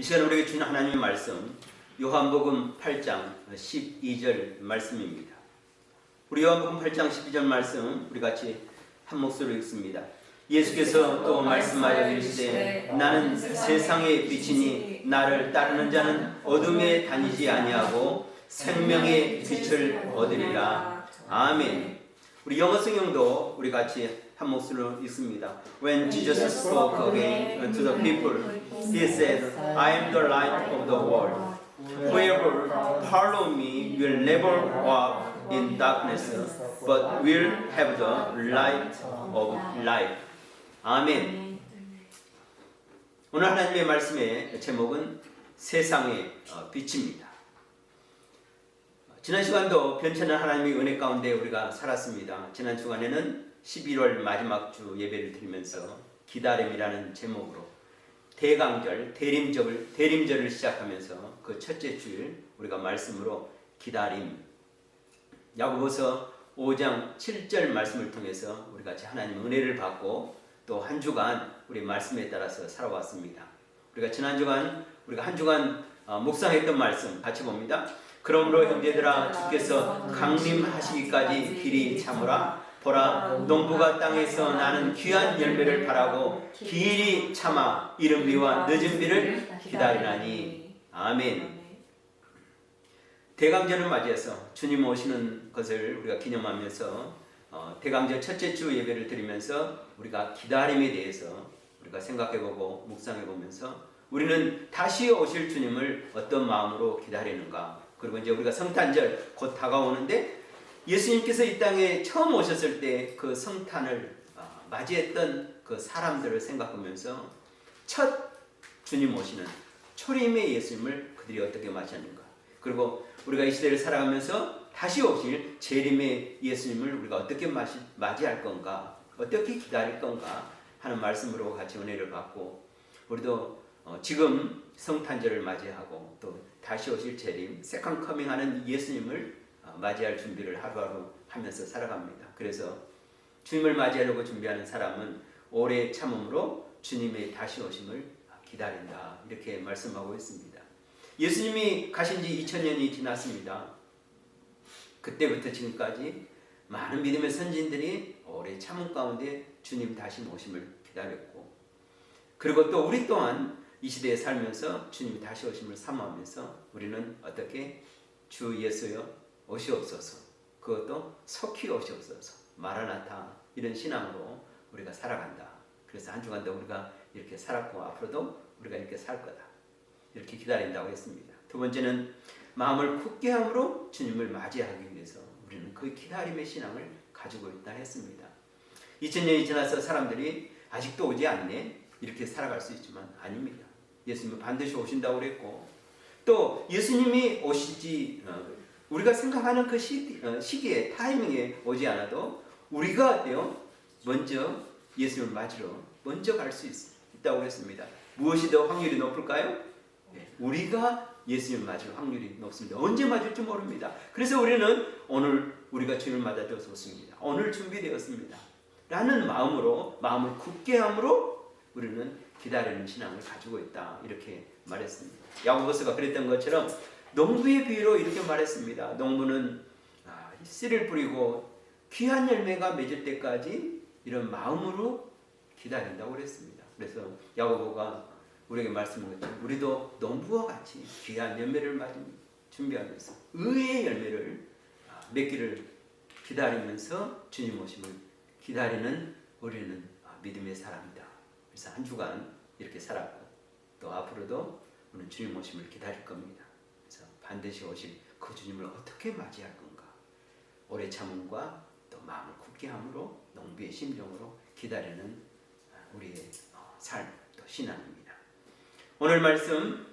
이 시간 우리에게 주신 하나님의 말씀 요한복음 8장 12절 말씀입니다. 우리 요한복음 8장 12절 말씀 우리 같이 한 목소리로 읽습니다. 예수께서 또 말씀하여 이르시되 나는 세상의 빛이니 나를 따르는 자는 어둠에 다니지 아니하고 생명의 빛을 얻으리라. 아멘. 우리 영어 성경도 우리 같이 한 목소리로 읽습니다. When Jesus spoke again to the people, he said, I am the light of the world. Whoever follows me will never walk in darkness, but will have the light of life. 아멘. 오늘 하나님의 말씀의 제목은 세상의 빛입니다. 지난 시간도 변천한 하나님의 은혜 가운데 우리가 살았습니다. 지난 주간에는 11월 마지막 주 예배를 드리면서 기다림이라는 제목으로 대강절, 대림절을 시작하면서 그 첫째 주일 우리가 말씀으로 기다림, 야고보서 5장 7절 말씀을 통해서 우리 같이 하나님의 은혜를 받고 또 한 주간 우리 말씀에 따라서 살아왔습니다. 우리가 지난 주간 우리가 한 주간 묵상했던 말씀 같이 봅니다. 그러므로 형제들아 주께서 강림하시기까지 길이 참으라. 보라 농부가 땅에서 나는 귀한 열매를 바라고 길이 참아 이른 비와 늦은 비를 기다리나니. 아멘. 대강절을 맞이해서 주님 오시는 것을 우리가 기념하면서 대강절 첫째 주 예배를 드리면서 우리가 기다림에 대해서 우리가 생각해보고 묵상해보면서 우리는 다시 오실 주님을 어떤 마음으로 기다리는가. 그리고 이제 우리가 성탄절 곧 다가오는데 예수님께서 이 땅에 처음 오셨을 때 그 성탄을 맞이했던 그 사람들을 생각하면서 첫 주님 오시는 초림의 예수님을 그들이 어떻게 맞이하는가. 그리고 우리가 이 시대를 살아가면서 다시 오실 재림의 예수님을 우리가 어떻게 맞이할 건가, 어떻게 기다릴 건가 하는 말씀으로 같이 은혜를 받고 우리도 지금 성탄절을 맞이하고 또 다시 오실 재림, 세컨 커밍하는 예수님을 맞이할 준비를 하루하루 하면서 살아갑니다. 그래서 주님을 맞이하려고 준비하는 사람은 오래 참음으로 주님의 다시 오심을 기다린다. 이렇게 말씀하고 있습니다. 예수님이 가신 지 2000년이 지났습니다. 그때부터 지금까지 많은 믿음의 선진들이 오래 참음 가운데 주님 다시 오심을 기다렸고 그리고 또 우리 또한 이 시대에 살면서 주님이 다시 오심을 사모하면서 우리는 어떻게 주 예수여 오시옵소서, 그것도 속히 오시옵소서, 마라나타 이런 신앙으로 우리가 살아간다. 그래서 한 주간도 우리가 이렇게 살았고 앞으로도 우리가 이렇게 살 거다. 이렇게 기다린다고 했습니다. 두 번째는 마음을 굳게 함으로 주님을 맞이하기 위해서 우리는 그 기다림의 신앙을 가지고 있다 했습니다. 2000년이 지나서 사람들이 아직도 오지 않네 이렇게 살아갈 수 있지만 아닙니다. 예수님은 반드시 오신다고 그랬고 또 예수님이 오시지 우리가 생각하는 그 시기에 타이밍에 오지 않아도 우리가 어때요? 먼저 예수님을 맞으러 먼저 갈 수 있다고 했습니다. 무엇이 더 확률이 높을까요? 우리가 예수님을 맞을 확률이 높습니다. 언제 맞을지 모릅니다. 그래서 우리는 오늘 우리가 주님을 맞아도 좋습니다. 오늘 준비되었습니다. 라는 마음으로 마음을 굳게 함으로 우리는 기다리는 신앙을 가지고 있다. 이렇게 말했습니다. 야고보서가 그랬던 것처럼 농부의 비유로 이렇게 말했습니다. 농부는 씨를 뿌리고 귀한 열매가 맺을 때까지 이런 마음으로 기다린다고 그랬습니다. 그래서 야고보가 우리에게 말씀한 것처럼 우리도 농부와 같이 귀한 열매를 맞은 준비하면서 의의 열매를 맺기를 기다리면서 주님 오심을 기다리는 우리는 믿음의 사람이다. 그래서 한 주간 이렇게 살았고 또 앞으로도 우리는 주님 오심을 기다릴 겁니다. 그래서 반드시 오실 그 주님을 어떻게 맞이할 건가. 오래 참음과 또 마음을 굳게 함으로 농부의 심정으로 기다리는 우리의 삶, 또 신앙입니다. 오늘 말씀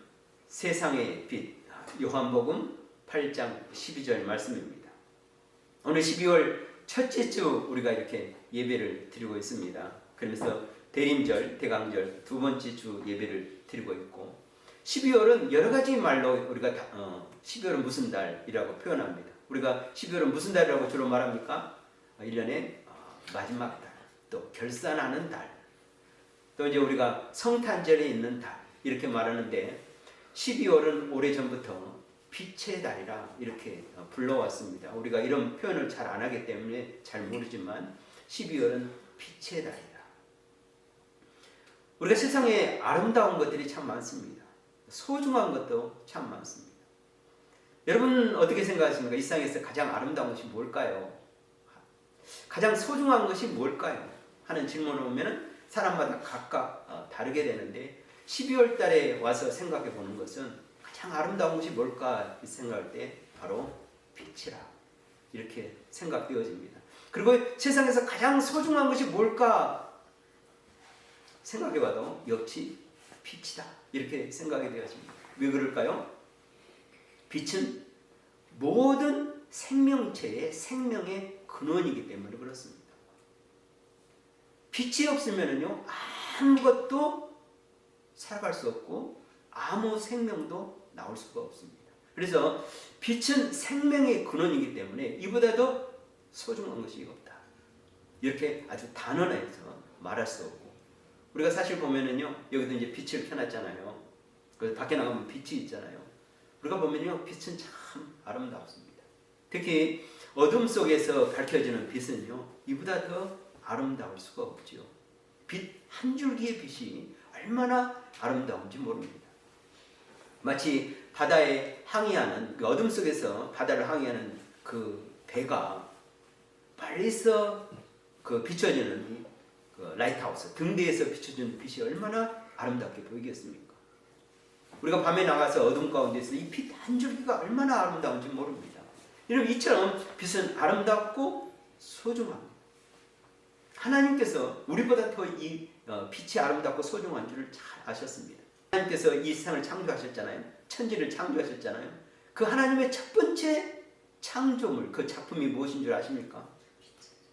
세상의 빛 요한복음 8장 12절 말씀입니다. 오늘 12월 첫째 주 우리가 이렇게 예배를 드리고 있습니다. 그러면서 대림절, 대강절 두 번째 주 예배를 드리고 있고 12월은 여러 가지 말로 우리가 12월은 무슨 달이라고 표현합니다. 우리가 12월은 무슨 달이라고 주로 말합니까? 1년의 마지막 달, 또 결산하는 달, 또 이제 우리가 성탄절에 있는 달 이렇게 말하는데 12월은 오래전부터 빛의 달이라 이렇게 불러왔습니다. 우리가 이런 표현을 잘 안 하기 때문에 잘 모르지만 12월은 빛의 달이다. 우리가 세상에 아름다운 것들이 참 많습니다. 소중한 것도 참 많습니다. 여러분 어떻게 생각하십니까? 이 세상에서 가장 아름다운 것이 뭘까요? 가장 소중한 것이 뭘까요? 하는 질문을 보면 사람마다 각각 다르게 되는데 12월 달에 와서 생각해 보는 것은 가장 아름다운 것이 뭘까 생각할 때 바로 빛이라 이렇게 생각되어집니다. 그리고 세상에서 가장 소중한 것이 뭘까 생각해 봐도 역시 빛이다 이렇게 생각이 되어집니다. 왜 그럴까요? 빛은 모든 생명체의 생명의 근원이기 때문에 그렇습니다. 빛이 없으면요 아무것도 살아갈 수 없고 아무 생명도 나올 수가 없습니다. 그래서 빛은 생명의 근원이기 때문에 이보다 더 소중한 것이 없다. 이렇게 아주 단언해서 말할 수 없고 우리가 사실 보면은요 여기도 이제 빛을 켜놨잖아요. 그래서 밖에 나가면 빛이 있잖아요. 우리가 보면요 빛은 참 아름답습니다. 특히 어둠 속에서 밝혀지는 빛은요 이보다 더 아름다울 수가 없죠. 빛 한 줄기의 빛이 얼마나 아름다운지 모릅니다. 마치 바다에 항해하는 그 어둠 속에서 바다를 항해하는 그 배가 멀리서 그 비춰지는 그 라이트하우스 등대에서 비춰지는 빛이 얼마나 아름답게 보이겠습니까? 우리가 밤에 나가서 어둠 가운데서 이 빛 한 줄기가 얼마나 아름다운지 모릅니다. 여러분 이처럼 빛은 아름답고 소중합니다. 하나님께서 우리보다 더 이 빛이 아름답고 소중한 줄을 잘 아셨습니다. 하나님께서 이 세상을 창조하셨잖아요. 천지를 창조하셨잖아요. 그 하나님의 첫 번째 창조물 그 작품이 무엇인 줄 아십니까?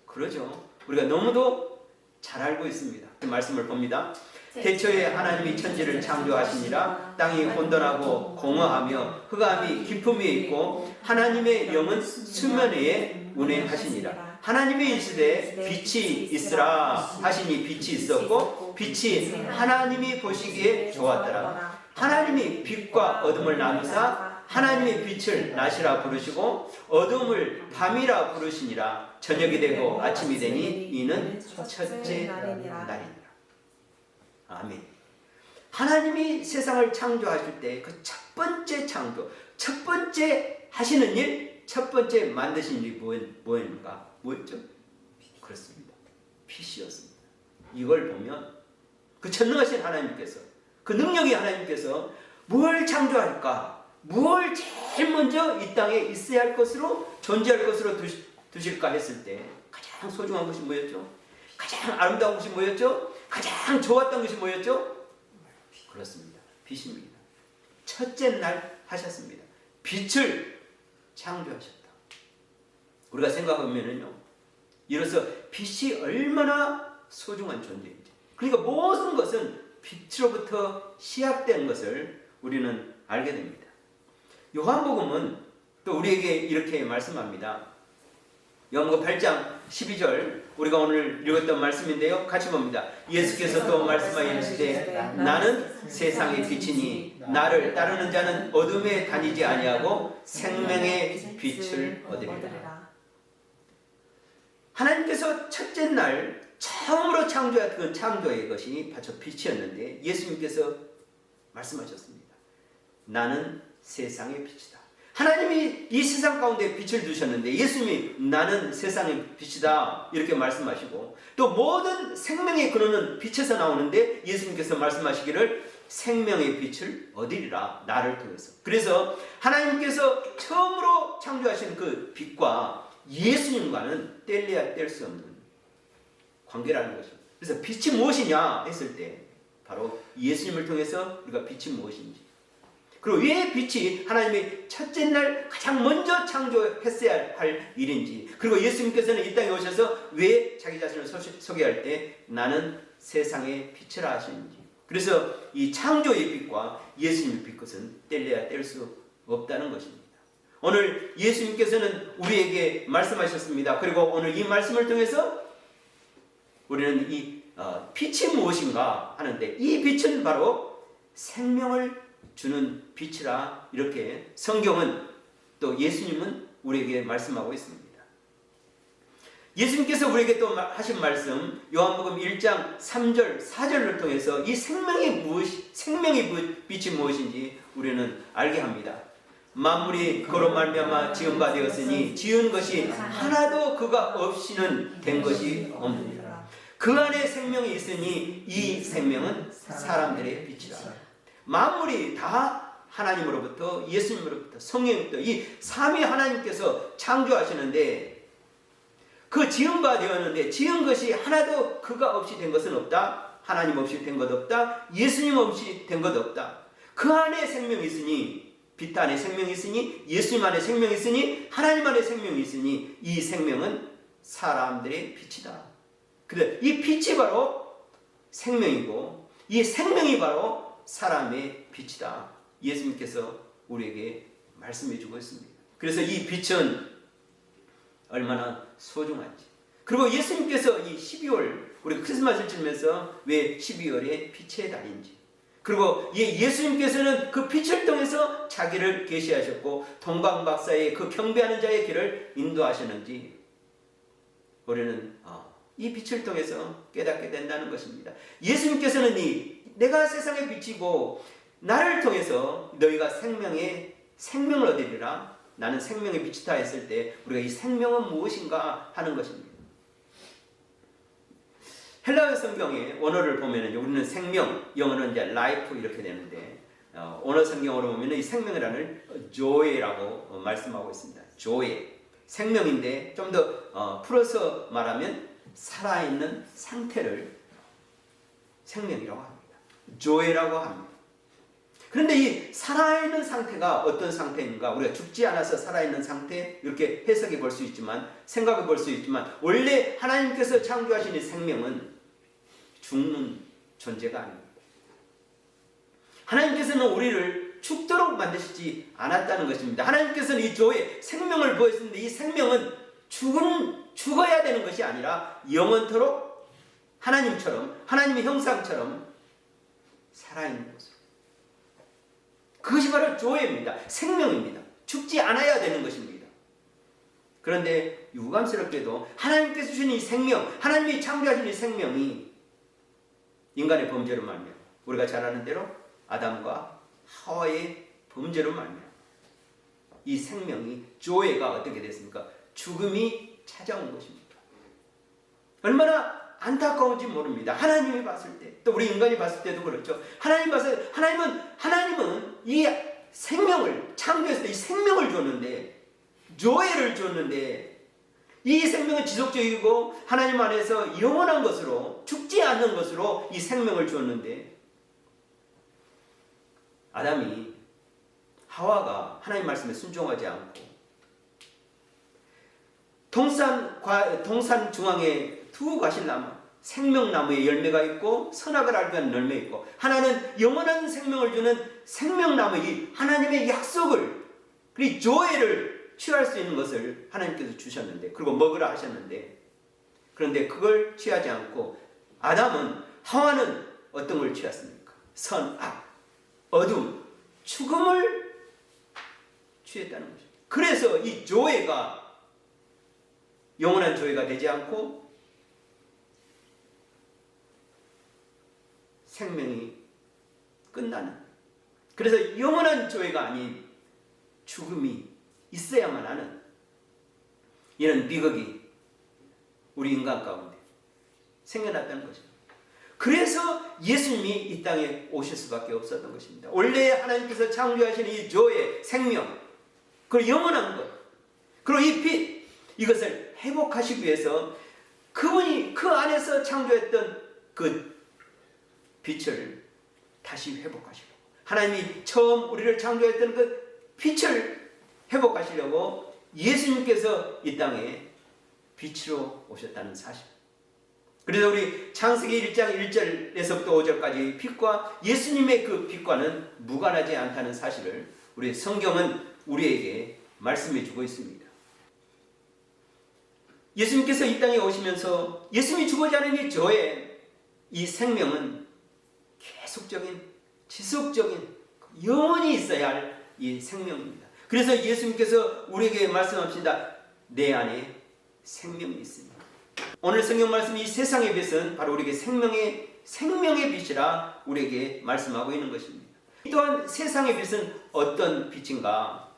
그러죠. 우리가 너무도 잘 알고 있습니다. 그 말씀을 봅니다. 태초에 하나님이 천지를 창조하시니라. 땅이 혼돈하고 공허하며 흑암이 깊음 위에 있고 하나님의 영은 수면 위에 운행하시니라. 하나님이 이르시되 빛이 있으라 하시니 빛이 있었고 빛이 하나님이 보시기에 좋았더라. 하나님이 빛과 어둠을 나누사 하나님의 빛을 낮이라 부르시고 어둠을 밤이라 부르시니라. 저녁이 되고 아침이 되니 이는 첫째 날이니라. 아멘. 하나님이 세상을 창조하실 때 그 첫 번째 창조, 첫 번째 하시는 일, 첫 번째 만드신 일이 뭐였는가? 뭐였죠? 그렇습니다. 빛이었습니다. 이걸 보면 그 전능하신 하나님께서 그 능력이 하나님께서 뭘 창조할까? 뭘 제일 먼저 이 땅에 있어야 할 것으로 존재할 것으로 두실까 했을 때 가장 소중한 것이 뭐였죠? 가장 아름다운 것이 뭐였죠? 가장 좋았던 것이 뭐였죠? 그렇습니다. 빛입니다. 첫째 날 하셨습니다. 빛을 창조하셨다. 우리가 생각하면은요, 이로써 빛이 얼마나 소중한 존재인지. 그러니까 모든 것은 빛으로부터 시작된 것을 우리는 알게 됩니다. 요한복음은 또 우리에게 이렇게 말씀합니다. 요한복음 8장 12절 우리가 오늘 읽었던 말씀인데요. 같이 봅니다. 예수께서 또 말씀하여 이르시되 나는 세상의 빛이니 나를 따르는 자는 어둠에 다니지 아니하고 생명의 빛을 얻으리라. 하나님께서 첫째 날 처음으로 창조했던 창조의 것이 바로 빛이었는데 예수님께서 말씀하셨습니다. 나는 세상의 빛이다. 하나님이 이 세상 가운데 빛을 두셨는데 예수님이 나는 세상의 빛이다 이렇게 말씀하시고 또 모든 생명의 근원은 빛에서 나오는데 예수님께서 말씀하시기를 생명의 빛을 얻으리라 나를 통해서. 그래서 하나님께서 처음으로 창조하신 그 빛과 예수님과는 뗄래야 뗄 수 없는 관계라는 것입니다. 그래서 빛이 무엇이냐 했을 때 바로 예수님을 통해서 우리가 빛이 무엇인지 그리고 왜 빛이 하나님이 첫째 날 가장 먼저 창조했어야 할 일인지 그리고 예수님께서는 이 땅에 오셔서 왜 자기 자신을 소개할 때 나는 세상의 빛이라 하시는지 그래서 이 창조의 빛과 예수님의 빛 것은 뗄래야 뗄 수 없다는 것입니다. 오늘 예수님께서는 우리에게 말씀하셨습니다. 그리고 오늘 이 말씀을 통해서 우리는 이 빛이 무엇인가 하는데 이 빛은 바로 생명을 주는 빛이라 이렇게 성경은 또 예수님은 우리에게 말씀하고 있습니다. 예수님께서 우리에게 또 하신 말씀 요한복음 1장 3절 4절을 통해서 이 생명의 빛이 무엇인지 우리는 알게 합니다. 만물이 그로 말미암아 지은 바 되었으니 지은 것이 하나도 그가 없이는 된 것이 없느니라. 그 안에 생명이 있으니 이 생명은 사람들의 빛이라. 만물이 다 하나님으로부터 예수님으로부터 성령으로부터 이 삼위 하나님께서 창조하시는데 그 지은 바 되었는데 지은 것이 하나도 그가 없이 된 것은 없다. 하나님 없이 된 것 없다. 예수님 없이 된 것 없다. 그 안에 생명이 있으니 빛 안에 생명이 있으니 예수님 안에 생명이 있으니 하나님 안에 생명이 있으니 이 생명은 사람들의 빛이다. 그래 이 빛이 바로 생명이고 이 생명이 바로 사람의 빛이다. 예수님께서 우리에게 말씀해 주고 있습니다. 그래서 이 빛은 얼마나 소중한지. 그리고 예수님께서 이 12월 우리 크리스마스를 치면서 왜 12월에 빛의 달인지. 그리고 예수님께서는 그 빛을 통해서 자기를 계시하셨고 동방박사의 그 경배하는 자의 길을 인도하셨는지 우리는 이 빛을 통해서 깨닫게 된다는 것입니다. 예수님께서는 내가 세상의 빛이고 나를 통해서 너희가 생명을 얻으리라. 나는 생명의 빛이다 했을 때 우리가 이 생명은 무엇인가 하는 것입니다. 헬라어 성경의 원어를 보면 우리는 생명, 영어는 이제 life 이렇게 되는데 원어 성경으로 보면 이 생명이라는 joy라고 말씀하고 있습니다. joy, 생명인데 좀 더 풀어서 말하면 살아있는 상태를 생명이라고 합니다. joy라고 합니다. 그런데 이 살아있는 상태가 어떤 상태인가? 우리가 죽지 않아서 살아있는 상태 이렇게 해석해 볼 수 있지만 생각해 볼 수 있지만 원래 하나님께서 창조하신 이 생명은 죽는 존재가 아닙니다. 하나님께서는 우리를 죽도록 만드시지 않았다는 것입니다. 하나님께서는 이 조에 생명을 부어주셨는데 이 생명은 죽어야 되는 것이 아니라 영원토록 하나님처럼 하나님의 형상처럼 살아있는 것으로. 그것이 바로 조예입니다. 생명입니다. 죽지 않아야 되는 것입니다. 그런데 유감스럽게도 하나님께서 주신 이 생명, 하나님이 창조하신 이 생명이 인간의 범죄로 말미암아 우리가 잘 아는 대로 아담과 하와의 범죄로 말미암아 이 생명이 조예가 어떻게 됐습니까? 죽음이 찾아온 것입니다. 얼마나 안타까운지 모릅니다. 하나님이 봤을 때, 또 우리 인간이 봤을 때도 그렇죠. 하나님은 이 생명을 창조했을 때 이 생명을 줬는데, 조예를 줬는데, 이 생명은 지속적이고 하나님 안에서 영원한 것으로, 죽지 않는 것으로 이 생명을 줬는데, 아담이 하와가 하나님 말씀에 순종하지 않고 동산 중앙에 두 과실나무, 생명나무의 열매가 있고 선악을 알게 하는 열매 있고 하나는 영원한 생명을 주는 생명나무, 이 하나님의 약속을, 그리고 조예를 취할 수 있는 것을 하나님께서 주셨는데, 그리고 먹으라 하셨는데, 그런데 그걸 취하지 않고 하와는 어떤 걸 취했습니까? 선악, 어둠, 죽음을 취했다는 거죠. 그래서 이 조예가 영원한 조예가 되지 않고 생명이 끝나는, 그래서 영원한 조예가 아닌 죽음이 있어야만 하는 이런 비극이 우리 인간 가운데 생겨났다는 거죠. 그래서 예수님이 이 땅에 오실 수밖에 없었던 것입니다. 원래 하나님께서 창조하신 이 조예, 생명, 그 영원한 것, 그리고 이 빛, 이것을 회복하시기 위해서 그분이 그 안에서 창조했던 그 빛을 다시 회복하시려고, 하나님이 처음 우리를 창조했던 그 빛을 회복하시려고 예수님께서 이 땅에 빛으로 오셨다는 사실. 그래서 우리 창세기 1장 1절에서부터 5절까지 빛과 예수님의 그 빛과는 무관하지 않다는 사실을 우리 성경은 우리에게 말씀해 주고 있습니다. 예수님께서 이 땅에 오시면서 예수님이 죽어지 않은 이 저의 이 생명은 계속적인, 지속적인 영원히 있어야 할 이 생명입니다. 그래서 예수님께서 우리에게 말씀하십니다. 내 안에 생명이 있습니다. 오늘 성경 말씀 이 세상의 빛은 바로 우리에게 생명의 빛이라 우리에게 말씀하고 있는 것입니다. 또한 세상의 빛은 어떤 빛인가?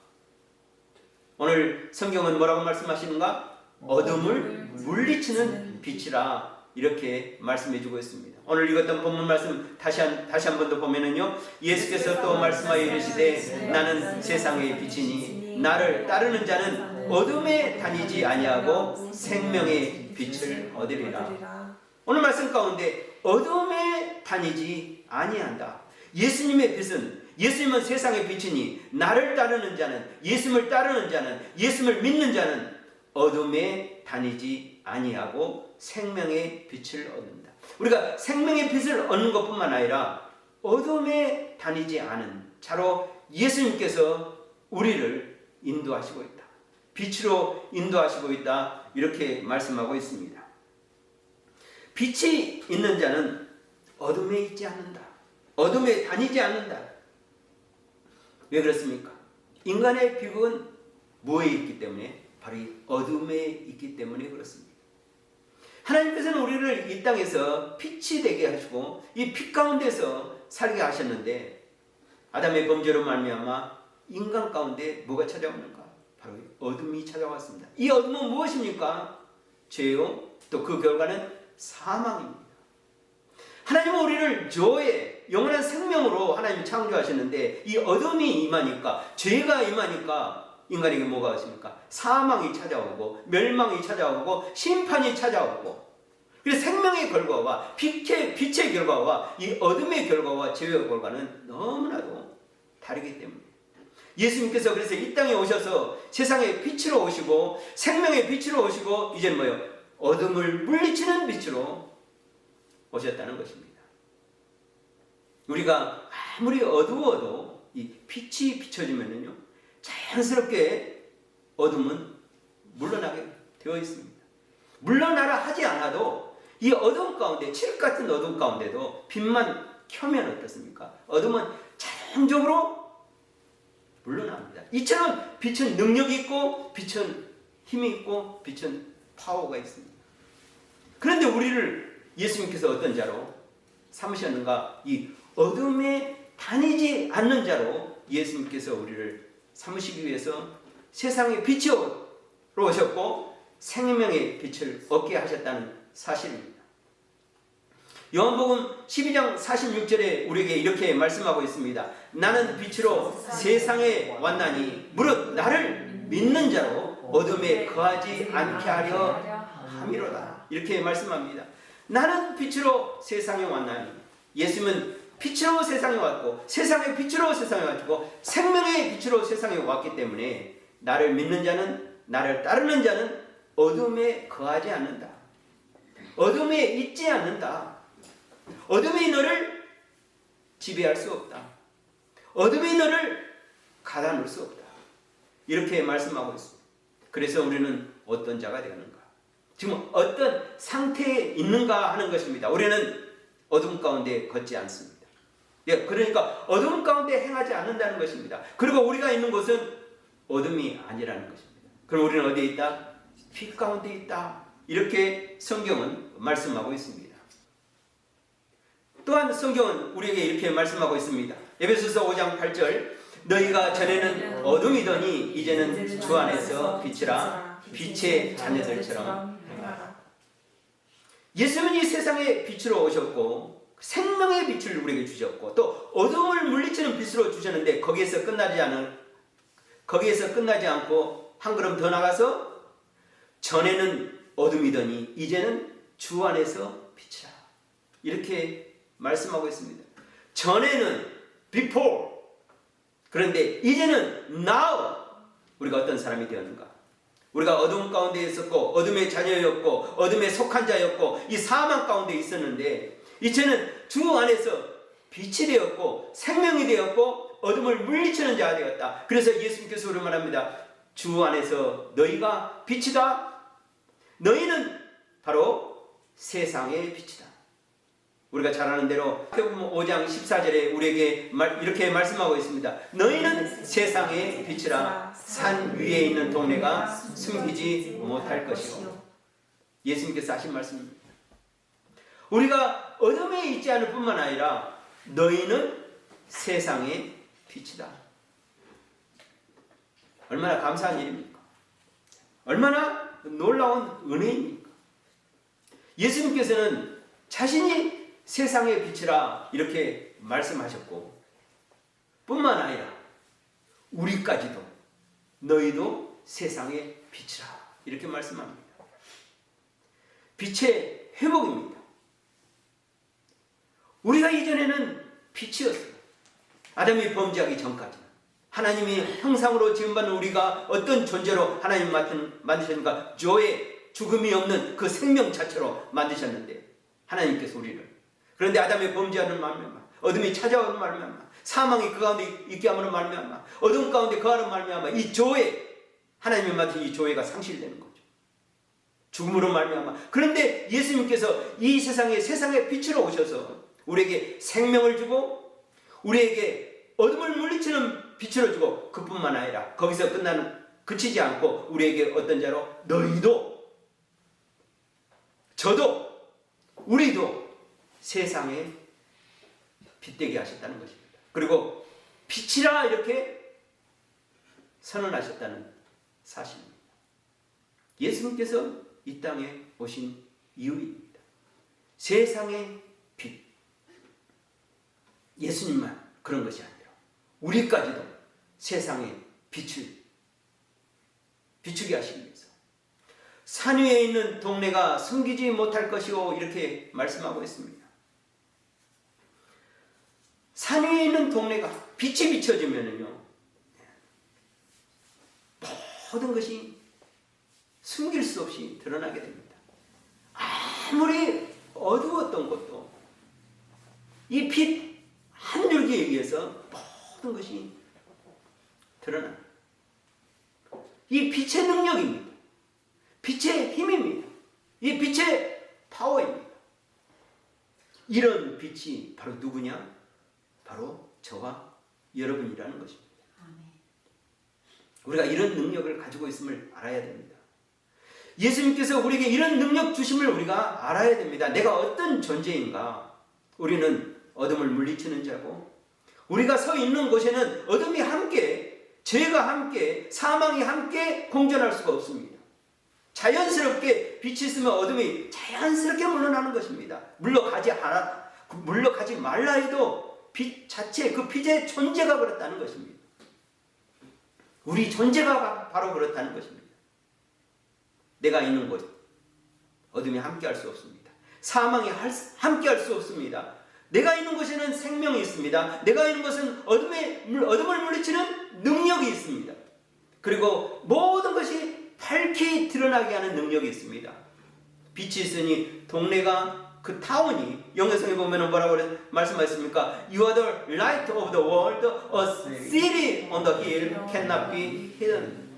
오늘 성경은 뭐라고 말씀하시는가? 어둠을 물리치는 빛이라 이렇게 말씀해 주고 있습니다. 오늘 읽었던 본문 말씀 다시 한 번 더 보면은요, 예수께서 또 말씀하여 이르시되 나는 세상의 빛이니 나를 따르는 자는 어둠에 다니지 아니하고 생명의 빛을 얻으리라. 오늘 말씀 가운데 어둠에 다니지 아니한다. 예수님의 빛은, 예수님은 세상의 빛이니 나를 따르는 자는, 예수님을 따르는 자는, 예수님을 믿는 자는 어둠에 다니지 아니하고 생명의 빛을 얻는다. 우리가 생명의 빛을 얻는 것뿐만 아니라 어둠에 다니지 않은 자로 예수님께서 우리를 인도하시고 있다. 빛으로 인도하시고 있다. 이렇게 말씀하고 있습니다. 빛이 있는 자는 어둠에 있지 않는다. 어둠에 다니지 않는다. 왜 그렇습니까? 인간의 비극은 뭐에 있기 때문에? 바로 이 어둠에 있기 때문에 그렇습니다. 하나님께서는 우리를 이 땅에서 빛이 되게 하시고 이 빛 가운데서 살게 하셨는데 아담의 범죄로 말미암아 인간 가운데 뭐가 찾아오는가? 바로 어둠이 찾아왔습니다. 이 어둠은 무엇입니까? 죄요. 또 그 결과는 사망입니다. 하나님은 우리를 저의 영원한 생명으로 하나님이 창조하셨는데 이 어둠이 임하니까, 죄가 임하니까 인간에게 뭐가 왔습니까? 사망이 찾아오고 멸망이 찾아오고 심판이 찾아오고, 그래서 생명의 결과와 빛의 결과와 이 어둠의 결과와 죄의 결과는 너무나도 다르기 때문에 예수님께서 그래서 이 땅에 오셔서 세상의 빛으로 오시고 생명의 빛으로 오시고 이제는 뭐예요? 어둠을 물리치는 빛으로 오셨다는 것입니다. 우리가 아무리 어두워도 이 빛이 비춰지면은요, 자연스럽게 어둠은 물러나게 되어 있습니다. 물러나라 하지 않아도 이 어둠 가운데, 칠흑 같은 어둠 가운데도 빛만 켜면 어떻습니까? 어둠은 자연적으로 물러납니다. 이처럼 빛은 능력이 있고 빛은 힘이 있고 빛은 파워가 있습니다. 그런데 우리를 예수님께서 어떤 자로 삼으셨는가? 이 어둠에 다니지 않는 자로 예수님께서 우리를 삼으시기 위해서 세상의 빛으로 오셨고 생명의 빛을 얻게 하셨다는 사실입니다. 요한복음 12장 46절에 우리에게 이렇게 말씀하고 있습니다. 나는 빛으로 세상에 왔나니 무릇 나를 믿는 자로 어둠에 거하지 않게 하려 함이로다. 이렇게 말씀합니다. 나는 빛으로 세상에 왔나니, 예수님은 빛으로 세상에 왔고 세상의 빛으로 세상에 왔고 생명의 빛으로 세상에 왔기 때문에 나를 믿는 자는, 나를 따르는 자는 어둠에 거하지 않는다. 어둠에 있지 않는다. 어둠이 너를 지배할 수 없다. 어둠이 너를 가다놓을 수 없다. 이렇게 말씀하고 있습니다. 그래서 우리는 어떤 자가 되는가? 지금 어떤 상태에 있는가 하는 것입니다. 우리는 어둠 가운데 걷지 않습니다. 예, 그러니까 어둠 가운데 행하지 않는다는 것입니다. 그리고 우리가 있는 곳은 어둠이 아니라는 것입니다. 그럼 우리는 어디에 있다? 빛 가운데 있다. 이렇게 성경은 말씀하고 있습니다. 또한 성경은 우리에게 이렇게 말씀하고 있습니다. 에베소서 5장 8절, 너희가 전에는 어둠이더니 이제는 주 안에서 빛이라, 빛의 자녀들처럼 행하라. 예수님은 이 세상에 빛으로 오셨고 생명의 빛을 우리에게 주셨고 또 어둠을 물리치는 빛으로 주셨는데 거기에서 끝나지 않고 한 걸음 더 나가서 전에는 어둠이더니 이제는 주 안에서 빛이라. 이렇게 말씀하고 있습니다. 전에는 before, 그런데 이제는 now 우리가 어떤 사람이 되었는가? 우리가 어둠 가운데 있었고 어둠의 자녀였고 어둠에 속한 자였고 이 사망 가운데 있었는데 이제는 주 안에서 빛이 되었고 생명이 되었고 어둠을 물리치는 자가 되었다. 그래서 예수님께서 우리 말합니다. 주 안에서 너희가 빛이다. 너희는 바로 세상의 빛이다. 우리가 잘 아는 대로 마태복음 5장 14절에 우리에게 이렇게 말씀하고 있습니다. 너희는 세상의 빛이라. 산 위에 있는 동네가 숨기지 못할 것이요. 예수님께서 하신 말씀입니다. 우리가 어둠에 있지 않을 뿐만 아니라 너희는 세상의 빛이다. 얼마나 감사한 일입니까? 얼마나 놀라운 은혜입니까? 예수님께서는 자신이 세상의 빛이라 이렇게 말씀하셨고, 뿐만 아니라 우리까지도 너희도 세상의 빛이라 이렇게 말씀합니다. 빛의 회복입니다. 우리가 이전에는 빛이었어요. 아담이 범죄하기 전까지는. 하나님이 형상으로 지음받은 우리가 어떤 존재로 하나님 만드셨는가? 조의 죽음이 없는 그 생명 자체로 만드셨는데, 하나님께서 우리를. 그런데 아담이 범죄하는 말미암아, 어둠이 찾아오는 말미암아, 사망이 그 가운데 있게 함으로 말미암아, 어둠 가운데 거하는 말미암아, 이 조의, 하나님이 맡은 이 조회가 상실되는 거죠. 죽음으로 말미암아. 그런데 예수님께서 이 세상의 빛으로 오셔서 우리에게 생명을 주고, 우리에게 어둠을 물리치는 빛으로 주고, 그뿐만 아니라 거기서 그치지 않고 우리에게 어떤 자로 너희도, 저도, 우리도 세상에 빛되게 하셨다는 것입니다. 그리고 빛이라 이렇게 선언하셨다는 사실입니다. 예수님께서 이 땅에 오신 이유입니다. 세상의 빛. 예수님만 그런 것이 아니라 우리까지도 세상의 빛을 비추게 하시기 위해서 산 위에 있는 동네가 숨기지 못할 것이오 이렇게 말씀하고 있습니다. 산 위에 있는 동네가 빛이 비춰지면은요, 모든 것이 숨길 수 없이 드러나게 됩니다. 아무리 어두웠던 것도 이 빛 한 줄기에 의해서 모든 것이 드러납니다. 이 빛의 능력입니다. 빛의 힘입니다. 이 빛의 파워입니다. 이런 빛이 바로 누구냐? 바로 저와 여러분이라는 것입니다. 우리가 이런 능력을 가지고 있음을 알아야 됩니다. 예수님께서 우리에게 이런 능력 주심을 우리가 알아야 됩니다. 내가 어떤 존재인가? 우리는 어둠을 물리치는 자고, 우리가 서 있는 곳에는 어둠이 함께, 죄가 함께, 사망이 함께 공존할 수가 없습니다. 자연스럽게 빛이 있으면 어둠이 자연스럽게 물러나는 것입니다. 물러가지 말라 해도 빛 자체, 그 빛의 존재가 그렇다는 것입니다. 우리 존재가 바로 그렇다는 것입니다. 내가 있는 곳, 어둠이 함께 할 수 없습니다. 사망이 함께 할 수 없습니다. 내가 있는 곳에는 생명이 있습니다. 내가 있는 곳은 어둠을 물리치는 능력이 있습니다. 그리고 모든 것이 밝히 드러나게 하는 능력이 있습니다. 빛이 있으니 동네가, 그 타운이, 영어성에 보면 뭐라고 말씀하셨습니까? You are the light of the world. A city on the hill cannot be hidden.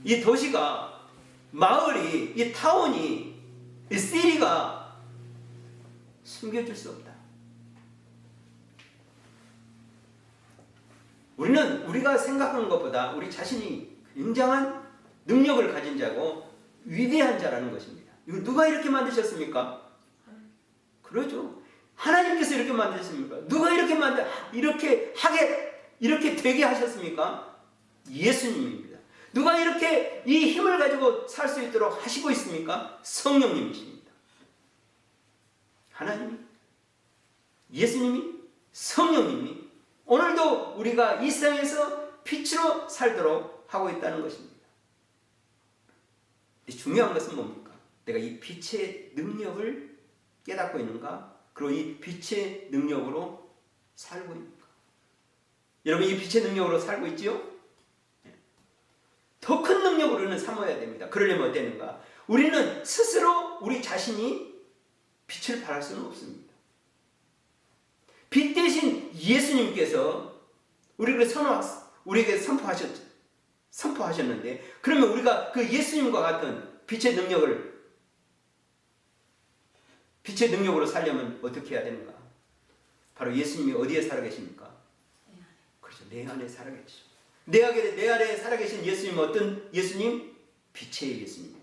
이 도시가, 마을이, 이 타운이, 이 city가 숨겨질 수 없다. 우리가 생각하는 것보다 우리 자신이 굉장한 능력을 가진 자고 위대한 자라는 것입니다. 이거 누가 이렇게 만드셨습니까? 그러죠. 하나님께서 이렇게 만드셨습니까? 누가 이렇게 되게 하셨습니까? 예수님입니다. 누가 이렇게 이 힘을 가지고 살 수 있도록 하시고 있습니까? 성령님이십니다. 하나님이, 예수님이, 성령님이 오늘도 우리가 이 세상에서 빛으로 살도록 하고 있다는 것입니다. 중요한 것은 뭡니까? 내가 이 빛의 능력을 깨닫고 있는가? 그리고 이 빛의 능력으로 살고 있는가? 여러분, 이 빛의 능력으로 살고 있지요? 더 큰 능력으로 우리는 삼아야 됩니다. 그러려면 어땠는가? 우리는 스스로 우리 자신이 빛을 발할 수는 없습니다. 빛 대신 예수님께서 우리에게 선포하셨는데, 그러면 우리가 그 예수님과 같은 빛의 능력으로 살려면 어떻게 해야 되는가? 바로 예수님이 어디에 살아계십니까? 그렇죠. 내 안에 살아계시죠. 내 안에 살아계신 예수님 어떤 예수님? 빛의 예수님입니다.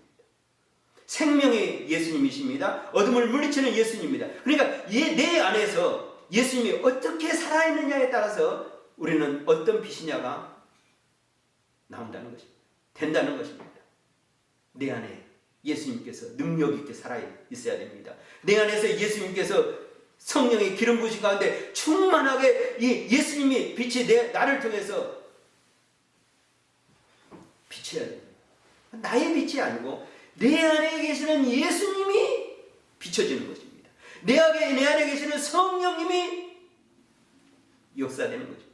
생명의 예수님이십니다. 어둠을 물리치는 예수님입니다. 그러니까 내 안에서 예수님이 어떻게 살아있느냐에 따라서 우리는 어떤 빛이냐가 나온다는 것입니다. 된다는 것입니다. 내 안에 예수님께서 능력 있게 살아 있어야 됩니다. 내 안에서 예수님께서 성령의 기름 부으신 가운데 충만하게 이 예수님이 빛이 나를 통해서 비쳐야 됩니다. 나의 빛이 아니고 내 안에 계시는 예수님이 비춰지는 것입니다. 내 안에 계시는 성령님이 역사되는 것입니다.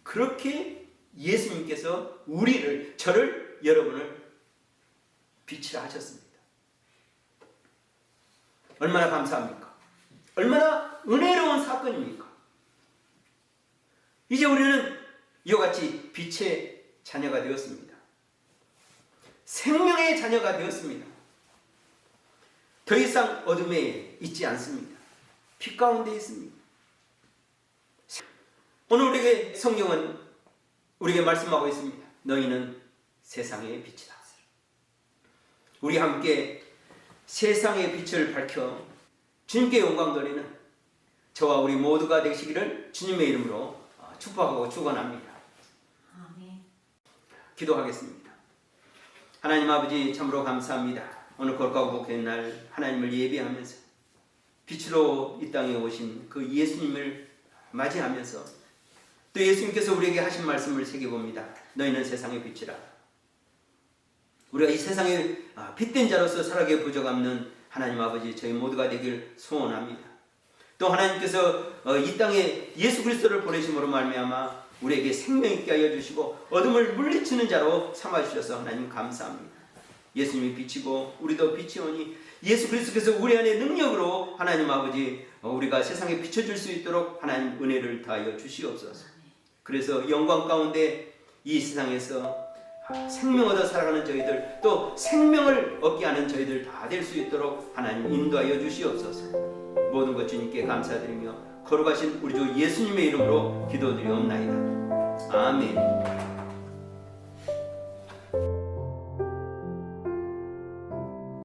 그렇게 예수님께서 저를, 여러분을 빛이라 하셨습니다. 얼마나 감사합니까? 얼마나 은혜로운 사건입니까? 이제 우리는 이와 같이 빛의 자녀가 되었습니다. 생명의 자녀가 되었습니다. 더 이상 어둠에 있지 않습니다. 빛 가운데 있습니다. 오늘 우리에게 성경은 우리에게 말씀하고 있습니다. 너희는 세상의 빛이다. 우리 함께 세상의 빛을 밝혀 주님께 영광 돌리는 저와 우리 모두가 되시기를 주님의 이름으로 축복하고 축원합니다. 아멘. 기도하겠습니다. 하나님 아버지 참으로 감사합니다. 오늘 거룩하고 복된 날 하나님을 예배하면서 빛으로 이 땅에 오신 그 예수님을 맞이하면서 또 예수님께서 우리에게 하신 말씀을 새겨봅니다. 너희는 세상의 빛이라. 우리가 이 세상에 빛된 자로서 살아가게 부족없는 하나님 아버지 저희 모두가 되길 소원합니다. 또 하나님께서 이 땅에 예수 그리스도를 보내심으로 말미암아 우리에게 생명 있게 하여 주시고 어둠을 물리치는 자로 삼아주셔서 하나님 감사합니다. 예수님이 빛이고 우리도 빛이오니 예수 그리스도께서 우리 안에 능력으로 하나님 아버지 우리가 세상에 비춰줄 수 있도록 하나님 은혜를 다하여 주시옵소서. 그래서 영광 가운데 이 세상에서 생명 얻어 살아가는 저희들 또 생명을 얻게 하는 저희들 다 될 수 있도록 하나님 인도하여 주시옵소서. 모든 것 주님께 감사드리며 거룩하신 우리 주 예수님의 이름으로 기도드리옵나이다. 아멘.